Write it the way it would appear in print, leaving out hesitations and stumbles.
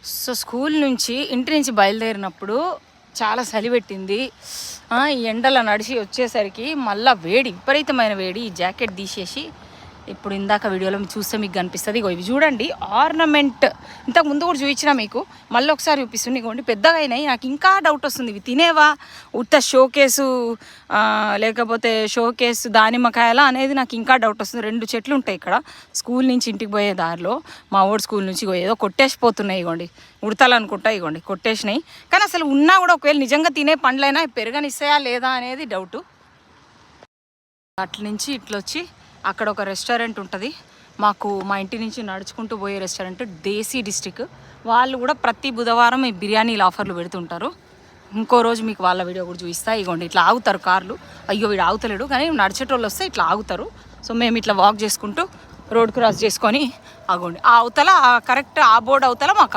So school నుంచి ఇంటి నుంచి బయలుదేరినప్పుడు చాలా చలి పెట్టింది. ఈ ఎండలో నడిచి వచ్చేసరికి మళ్ళీ వేడి, విపరీతమైన వేడి. ఈ జాకెట్ తీసేసి ఇప్పుడు ఇందాక వీడియోలో చూస్తే మీకు కనిపిస్తుంది. ఇవి చూడండి, ఆర్నమెంట్. ఇంతకు ముందు కూడా చూపించినా మీకు, మళ్ళీ ఒకసారి చూపిస్తుంది. ఇగోండి పెద్దగా అయినాయి. నాకు ఇంకా డౌట్ వస్తుంది, ఇవి తినేవా ఉత్త షోకేసు లేకపోతే షోకేసు దానిమ్మకాయలా అనేది నాకు ఇంకా డౌట్ వస్తుంది. 2 చెట్లు ఉంటాయి ఇక్కడ స్కూల్ నుంచి ఇంటికి పోయే దారిలో. మా ఊరు స్కూల్ నుంచి ఏదో కొట్టేసిపోతున్నాయి. ఇగోండి ఉడతాలనుకుంటా, ఇగోండి కొట్టేసినాయి. కానీ అసలు ఉన్నా కూడా ఒకవేళ నిజంగా తినే పండ్లైనా పెరగనిస్తాయా లేదా అనేది డౌటు. అట్ల నుంచి ఇట్లొచ్చి అక్కడ ఒక రెస్టారెంట్ ఉంటుంది మాకు, మా ఇంటి నుంచి నడుచుకుంటూ పోయే రెస్టారెంట్, దేశీ డిస్ట్రిక్ట్. వాళ్ళు కూడా ప్రతి బుధవారం ఈ బిర్యానీల ఆఫర్లు పెడుతుంటారు. ఇంకో రోజు మీకు వాళ్ళ వీడియో కూడా చూపిస్తా. ఇగోండి ఇట్లా ఆగుతారు కార్లు. అయ్యో వీడు ఆగుతలేడు, కానీ నడిచేటోళ్ళు వస్తే ఇట్లా ఆగుతారు. సో మేము ఇట్లా వాక్ చేసుకుంటూ రోడ్ క్రాస్ చేసుకొని ఆగోండి ఆ అవతల కరెక్ట్ ఆ బోర్డు అవతల మాకు